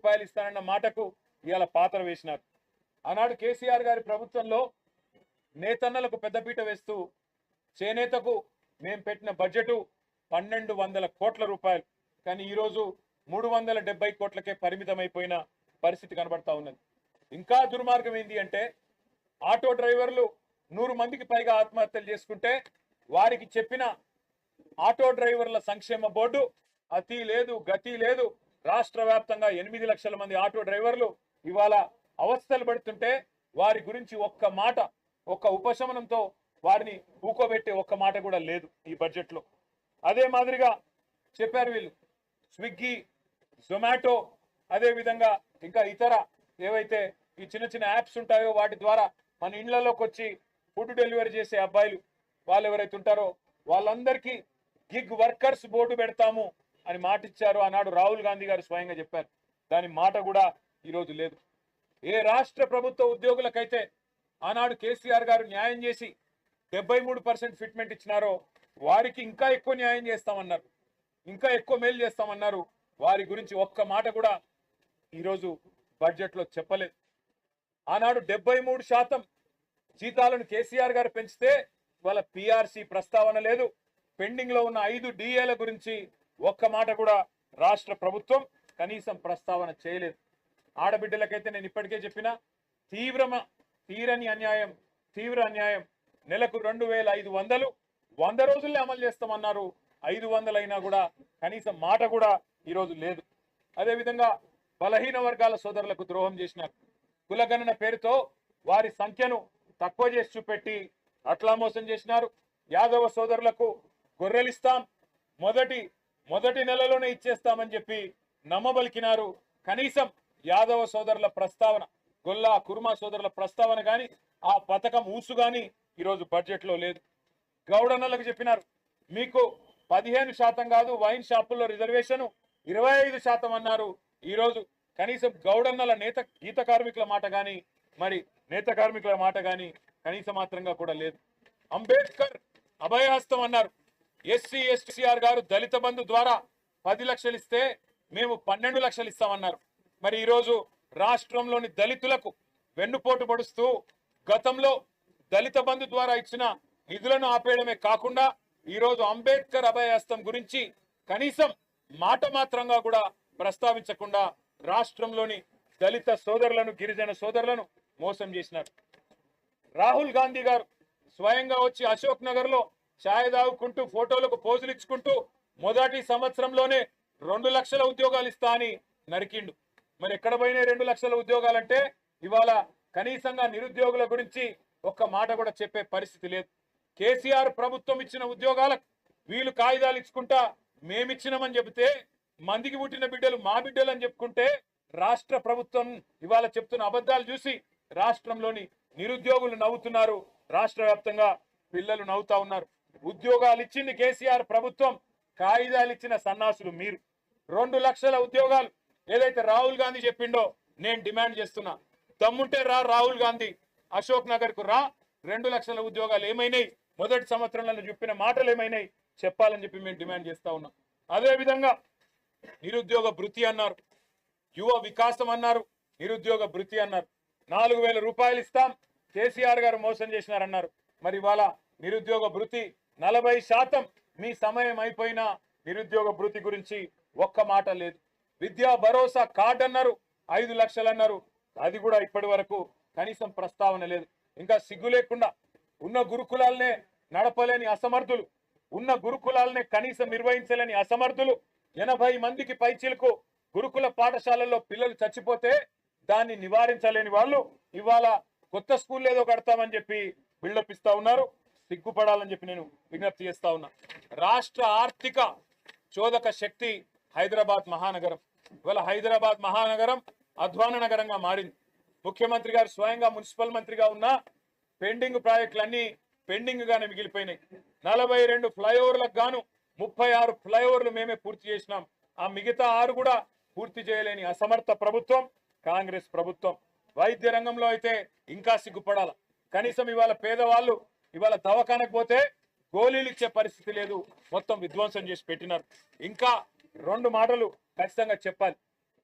రూపాయలు ఇస్తానన్న మాటకు ఇవాళ పాత్ర వేసినారు. ఆనాడు కేసీఆర్ గారి ప్రభుత్వంలో నేతన్నలకు పెద్దపీట వేస్తూ చేనేతకు మేము పెట్టిన బడ్జెటు 1200 కోట్ల రూపాయలు, కానీ ఈరోజు 370 కోట్లకే పరిమితమైపోయిన పరిస్థితి కనబడతా ఉన్నది. ఇంకా దుర్మార్గం ఏంటి అంటే ఆటో డ్రైవర్లు 100 మందికి పైగా ఆత్మహత్యలు చేసుకుంటే వారికి చెప్పిన ఆటో డ్రైవర్ల సంక్షేమ బోర్డు అతి లేదు గతి లేదు. రాష్ట్ర వ్యాప్తంగా 8 లక్షల మంది ఆటో డ్రైవర్లు ఇవాళ అవస్థలు పడుతుంటే వారి గురించి ఒక్క మాట, ఒక్క ఉపశమనంతో వారిని ఊకోబెట్టే ఒక్క మాట కూడా లేదు ఈ బడ్జెట్లో. అదే మాదిరిగా చెప్పారు వీళ్ళు స్విగ్గీ, జొమాటో, అదే విధంగా ఇంకా ఇతర ఏవైతే ఈ చిన్న చిన్న యాప్స్ ఉంటాయో వాటి ద్వారా మన ఇళ్లలోకి వచ్చి ఫుడ్ డెలివరీ చేసే అబ్బాయిలు వాళ్ళు ఎవరైతే ఉంటారో వాళ్ళందరికీ గిగ్ వర్కర్స్ బోర్డు పెడతాము అని మాట ఇచ్చారు. ఆనాడు రాహుల్ గాంధీ గారు స్వయంగా చెప్పారు. దాని మాట కూడా ఈరోజు లేదు. ఏ రాష్ట్ర ప్రభుత్వ ఉద్యోగులకైతే ఆనాడు కేసీఆర్ గారు న్యాయం చేసి 73% ఫిట్మెంట్ ఇచ్చినారో వారికి ఇంకా ఎక్కువ న్యాయం చేస్తామన్నారు, ఇంకా ఎక్కువ మేలు చేస్తామన్నారు. వారి గురించి ఒక్క మాట కూడా ఈరోజు బడ్జెట్లో చెప్పలేదు. ఆనాడు 73% జీతాలను కేసీఆర్ గారు పెంచితే వాళ్ళ పిఆర్సీ ప్రస్తావన లేదు. పెండింగ్ లో ఉన్న 5 డిఏల గురించి ఒక్క మాట కూడా రాష్ట్ర ప్రభుత్వం కనీసం ప్రస్తావన చేయలేదు. ఆడబిడ్డలకైతే నేను ఇప్పటికే చెప్పిన తీరని అన్యాయం, తీవ్ర అన్యాయం. నెలకు 2500 100 రోజుల్లో అమలు చేస్తామన్నారు. 500 అయినా కూడా కనీసం మాట కూడా ఈరోజు లేదు. అదేవిధంగా బలహీన వర్గాల సోదరులకు ద్రోహం చేసినారు. కులగణన పేరుతో వారి సంఖ్యను తక్కువ చేసి చూపెట్టి అట్లా మోసం చేసినారు. యాదవ సోదరులకు గొర్రెలిస్తాం, మొదటి నెలలోనే ఇచ్చేస్తామని చెప్పి నమ్మబలికినారు. కనీసం యాదవ సోదరుల ప్రస్తావన, గొల్లా కుర్మా సోదరుల ప్రస్తావన కానీ ఆ పథకం ఊసు కానీ ఈరోజు బడ్జెట్లో లేదు. గౌడన్నలకు చెప్పినారు మీకు 15% కాదు, వైన్ షాపుల్లో రిజర్వేషన్ 25% అన్నారు. ఈరోజు కనీసం గౌడన్నల గీత కార్మికుల మాట కానీ నేత కార్మికుల మాట కానీ కనీస మాత్రంగా కూడా లేదు. అంబేద్కర్ అభయహస్తం అన్నారు. ఎస్సీఆర్ గారు దళిత బంధు ద్వారా 10 లక్షలు ఇస్తే మేము 12 లక్షలు ఇస్తామన్నారు. మరి ఈరోజు రాష్ట్రంలోని దళితులకు వెన్నుపోటు పడుస్తూ గతంలో దళిత బంధు ద్వారా ఇచ్చిన నిధులను ఆపేయడమే కాకుండా ఈరోజు అంబేద్కర్ అభయహస్తం గురించి కనీసం మాట మాత్రంగా కూడా ప్రస్తావించకుండా రాష్ట్రంలోని దళిత సోదరులను, గిరిజన సోదరులను మోసం చేసినారు. రాహుల్ గాంధీ గారు స్వయంగా వచ్చి అశోక్ నగర్ లో ఛాయ్ తాగుకుంటూ ఫోటోలకు పోజులు ఇచ్చుకుంటూ మొదటి సంవత్సరంలోనే 2 లక్షల ఉద్యోగాలు ఇస్తా అని నరికిండు. మరి ఎక్కడ పోయినాయి 2 లక్షల ఉద్యోగాలంటే ఇవాళ కనీసంగా నిరుద్యోగుల గురించి ఒక్క మాట కూడా చెప్పే పరిస్థితి లేదు. కేసీఆర్ ప్రభుత్వం ఇచ్చిన ఉద్యోగాలకు వీళ్ళు కాగితాలు ఇచ్చుకుంటా మేమిచ్చినామని చెబితే మందికి పుట్టిన బిడ్డలు మా బిడ్డలు అని చెప్పుకుంటే రాష్ట్ర ప్రభుత్వం ఇవాళ చెప్తున్న అబద్ధాలు చూసి రాష్ట్రంలోని నిరుద్యోగులు నవ్వుతున్నారు. రాష్ట్ర వ్యాప్తంగా పిల్లలు నవ్వుతా ఉన్నారు. ఉద్యోగాలు ఇచ్చింది కేసీఆర్ ప్రభుత్వం, కాగితాలు ఇచ్చిన సన్నాసులు మీరు. 2 లక్షల ఉద్యోగాలు ఏదైతే రాహుల్ గాంధీ చెప్పిండో నేను డిమాండ్ చేస్తున్నా. దమ్ముంటే రాహుల్ గాంధీ అశోక్ నగర్ కు 2 లక్షల ఉద్యోగాలు ఏమైనాయి, మొదటి సంవత్సరంలో చెప్పిన మాటలు ఏమైనాయి చెప్పాలని చెప్పి మేము డిమాండ్ చేస్తా ఉన్నాం. అదే విధంగా నిరుద్యోగ భృతి అన్నారు, యువ వికాసం అన్నారు, నిరుద్యోగ భృతి అన్నారు. 4000 రూపాయలు ఇస్తాం, కేసీఆర్ గారు మోసం చేసినారన్నారు. మరి ఇవాళ నిరుద్యోగ భృతి 40% మీ సమయం అయిపోయినా నిరుద్యోగ భృతి గురించి ఒక్క మాట లేదు. విద్యా భరోసా కార్డు అన్నారు, 5 లక్షలు అన్నారు. అది కూడా ఇప్పటి వరకు కనీసం ప్రస్తావన లేదు. ఇంకా సిగ్గు లేకుండా ఉన్న గురుకులాలనే నడపలేని అసమర్థులు, ఉన్న గురుకులాలనే కనీసం నిర్వహించలేని అసమర్థులు, 80 మందికి పైచీలకు గురుకుల పాఠశాలల్లో పిల్లలు చచ్చిపోతే దాన్ని నివారించలేని వాళ్ళు ఇవాళ కొత్త స్కూల్ ఏదో కడతామని చెప్పి బిల్డప్ ఇస్తా ఉన్నారు. సిగ్గుపడాలని చెప్పి నేను విజ్ఞప్తి చేస్తా ఉన్నా. రాష్ట్ర ఆర్థిక చోదక శక్తి హైదరాబాద్ మహానగరం. ఇవాళ హైదరాబాద్ మహానగరం అధ్వాన నగరంగా మారింది. ముఖ్యమంత్రి గారు స్వయంగా మున్సిపల్ మంత్రిగా ఉన్న పెండింగ్ ప్రాజెక్టులన్నీ పెండింగ్ గానే మిగిలిపోయినాయి. 42 ఫ్లైఓవర్లకు గాను 36 ఫ్లైఓవర్లు మేమే పూర్తి చేసినాం. ఆ మిగతా 6 కూడా పూర్తి చేయలేని అసమర్థ ప్రభుత్వం కాంగ్రెస్ ప్రభుత్వం. వైద్య రంగంలో అయితే ఇంకా సిగ్గుపడాల. కనీసం ఇవాళ పేదవాళ్ళు ఇవాళ దవాఖానకు పోతే గోళీలు ఇచ్చే పరిస్థితి లేదు, మొత్తం విధ్వంసం చేసి పెట్టినారు. ఇంకా 2 మాటలు ఖచ్చితంగా చెప్పాలి.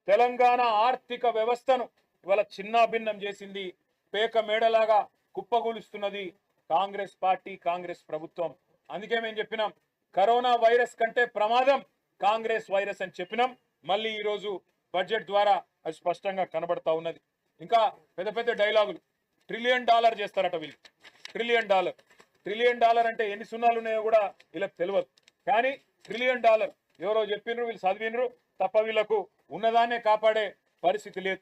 తెలంగాణ ఆర్థిక వ్యవస్థను ఇవాళ చిన్నాభిన్నం చేసింది, పేక మేడలాగా కుప్పగూలుస్తున్నది కాంగ్రెస్ పార్టీ, కాంగ్రెస్ ప్రభుత్వం. అందుకే మేము చెప్పినాం కరోనా వైరస్ కంటే ప్రమాదం కాంగ్రెస్ వైరస్ అని చెప్పినాం. మళ్ళీ ఈరోజు బడ్జెట్ ద్వారా అది స్పష్టంగా కనబడతా ఉన్నది. ఇంకా పెద్ద పెద్ద డైలాగులు, $1 ట్రిలియన్ చేస్తారట వీళ్ళు. $1 ట్రిలియన్ అంటే ఎన్ని సున్నాలు ఉన్నాయో కూడా వీళ్ళకి తెలియదు. కానీ $1 ట్రిలియన్ ఎవరో చెప్పినరు, వీళ్ళు చదివినరు తప్ప వీళ్ళకు ఉన్నదాన్నే కాపాడే పరిస్థితి లేదు.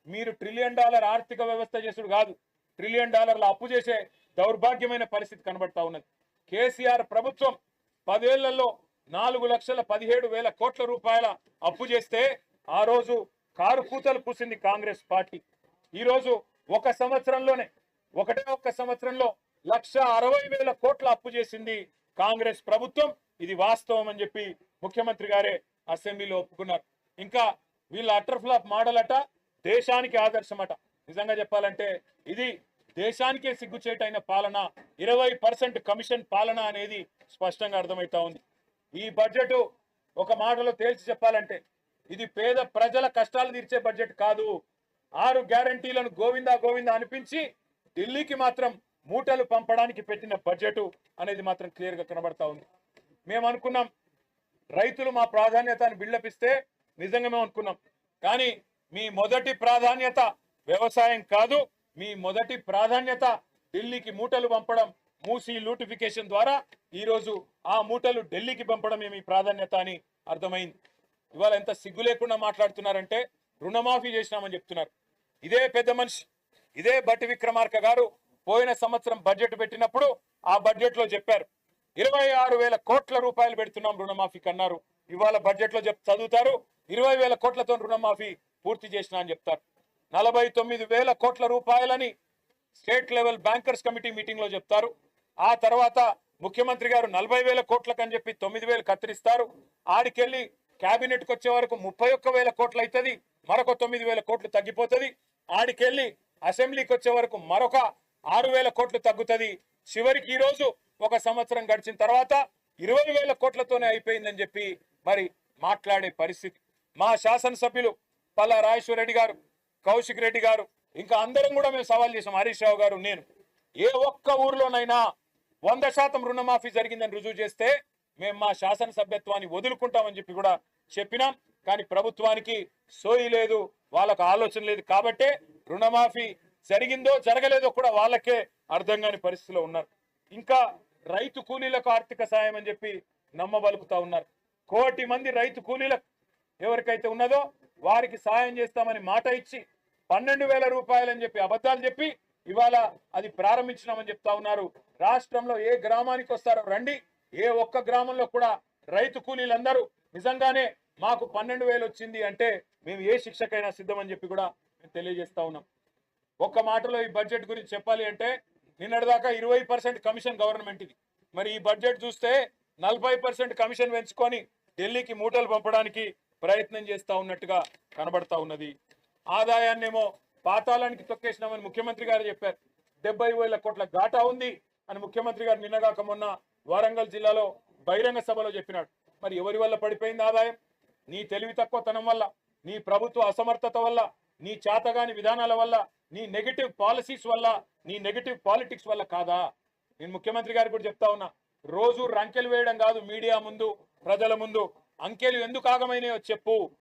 మీరు $1 ట్రిలియన్ ఆర్థిక వ్యవస్థ చేసుడు కాదు, $1 ట్రిలియన్ అప్పు చేసే దౌర్భాగ్యమైన పరిస్థితి కనబడతా ఉన్నది. కేసీఆర్ ప్రభుత్వం 10 ఏళ్లలో 4,17,000 కోట్ల రూపాయల అప్పు చేస్తే ఆ రోజు కారు కూతలు కూసింది కాంగ్రెస్ పార్టీ. ఈ రోజు ఒక సంవత్సరంలోనే, ఒక్క సంవత్సరంలో 1,60,000 కోట్ల అప్పు చేసింది కాంగ్రెస్ ప్రభుత్వం. ఇది వాస్తవం అని చెప్పి ముఖ్యమంత్రి గారే అసెంబ్లీలో ఒప్పుకున్నారు. ఇంకా వీళ్ళ అటర్ ఫ్లాప్ మోడల్ అట దేశానికి ఆదర్శమట. నిజంగా చెప్పాలంటే ఇది దేశానికే సిగ్గుచేటైన పాలన, 20% కమిషన్ పాలన అనేది స్పష్టంగా అర్థమవుతా ఉంది. ఈ బడ్జెట్ ఒక మాటలో తేల్చి చెప్పాలంటే ఇది పేద ప్రజల కష్టాలు తీర్చే బడ్జెట్ కాదు. 6 గ్యారంటీలను గోవిందా గోవిందా అనిపించి ఢిల్లీకి మాత్రం మూటలు పంపడానికి పెట్టిన బడ్జెట్ అనేది మాత్రం క్లియర్ గా కనబడతా ఉంది. మేము అనుకున్నాం రైతులు మా ప్రాధాన్యత అని బిల్డప్ ఇస్తే నిజంగా మేము అనుకున్నాం. కానీ మీ మొదటి ప్రాధాన్యత వ్యవసాయం కాదు, మీ మొదటి ప్రాధాన్యత ఢిల్లీకి మూటలు పంపడం. మూసీ లూటిఫికేషన్ ద్వారా ఈ రోజు ఆ మూటలు ఢిల్లీకి పంపడమే మీ ప్రాధాన్యత అని అర్థమైంది. ఇవాళ ఎంత సిగ్గు లేకుండా మాట్లాడుతున్నారంటే రుణమాఫీ చేసినామని చెప్తున్నారు. ఇదే పెద్ద మనిషి, ఇదే బట్టి విక్రమార్క గారు పోయిన సంవత్సరం బడ్జెట్ పెట్టినప్పుడు ఆ బడ్జెట్ లో చెప్పారు 26,000 కోట్ల రూపాయలు పెడుతున్నాం రుణమాఫీకి అన్నారు. ఇవాళ బడ్జెట్ లో చదువుతారు 20,000 కోట్లతో రుణమాఫీ పూర్తి చేసినా అని చెప్తారు. 49,000 కోట్ల రూపాయలని state level bankers committee meeting లో చెప్తారు. ఆ తర్వాత ముఖ్యమంత్రి గారు 40,000 కోట్లకు అని చెప్పి 9,000 కత్తిరిస్తారు. ఆడికెళ్లి కేబినెట్ కు వచ్చే వరకు 31,000 కోట్లు అవుతుంది, మరొక 9,000 కోట్లు తగ్గిపోతుంది. ఆడికెళ్లి అసెంబ్లీకి వచ్చే వరకు మరొక 6,000 కోట్లు తగ్గుతుంది. చివరికి ఈ రోజు ఒక సంవత్సరం గడిచిన తర్వాత 20,000 కోట్లతోనే అయిపోయిందని చెప్పి మరి మాట్లాడే పరిస్థితి. మా శాసనసభ్యులు పల్లా రాజేశ్వర రెడ్డి గారు, కౌశిక్ రెడ్డి గారు, ఇంకా అందరం కూడా మేము సవాల్ చేసాం. హరీష్ రావు గారు, నేను, ఏ ఒక్క ఊర్లోనైనా 100% రుణమాఫీ జరిగిందని రుజువు చేస్తే మేము మా శాసనసభ్యత్వాన్ని వదులుకుంటామని చెప్పి కూడా చెప్పినాం. కానీ ప్రభుత్వానికి సోయి లేదు, వాళ్ళకు ఆలోచన లేదు. కాబట్టే రుణమాఫీ జరిగిందో జరగలేదో కూడా వాళ్ళకే అర్థం కాని పరిస్థితిలో ఉన్నారు. ఇంకా రైతు కూలీలకు ఆర్థిక సాయం అని చెప్పి నమ్మబలుకుతా ఉన్నారు. 1 కోటి మంది రైతు కూలీలకు ఎవరికైతే ఉన్నదో వారికి సాయం చేస్తామని మాట ఇచ్చి 12,000 రూపాయలు అని చెప్పి అబద్ధాలు చెప్పి ఇవాళ అది ప్రారంభించినామని చెప్తా ఉన్నారు. రాష్ట్రంలో ఏ గ్రామానికి వస్తారో రండి, ఏ ఒక్క గ్రామంలో కూడా రైతు కూలీలందరూ నిజంగానే మాకు 12,000 వచ్చింది అంటే మేము ఏ శిక్షకైనా సిద్ధమని చెప్పి కూడా మేము తెలియజేస్తా ఉన్నాం. ఒక్క మాటలో ఈ బడ్జెట్ గురించి చెప్పాలి అంటే నిన్నటిదాకా 20% కమిషన్ గవర్నమెంట్ ఇది. మరి ఈ బడ్జెట్ చూస్తే 40% కమిషన్ పెంచుకొని ఢిల్లీకి మూటలు పంపడానికి ప్రయత్నం చేస్తా ఉన్నట్టుగా కనబడతా ఉన్నది. ఆదాయాన్నేమో పాతాళానికి తొక్కేసినామని ముఖ్యమంత్రి గారు చెప్పారు. 70,000 కోట్ల ఘాటా ఉంది అని ముఖ్యమంత్రి గారు నిన్నగాక మొన్న వరంగల్ జిల్లాలో బహిరంగ సభలో చెప్పినాడు. మరి ఎవరి వల్ల పడిపోయింది ఆదాయం? నీ తెలివి తక్కువతనం వల్ల, నీ ప్రభుత్వ అసమర్థత వల్ల, నీ చేతగాని విధానాల వల్ల, నీ నెగటివ్ పాలసీస్ వల్ల, నీ నెగటివ్ పాలిటిక్స్ వల్ల కాదా? నేను ముఖ్యమంత్రి గారికి కూడా చెప్తా ఉన్నా, రోజు రంకెలు వేయడం కాదు, మీడియా ముందు, ప్రజల ముందు అంకెలు ఎందుకు ఆగమైనాయో చెప్పు.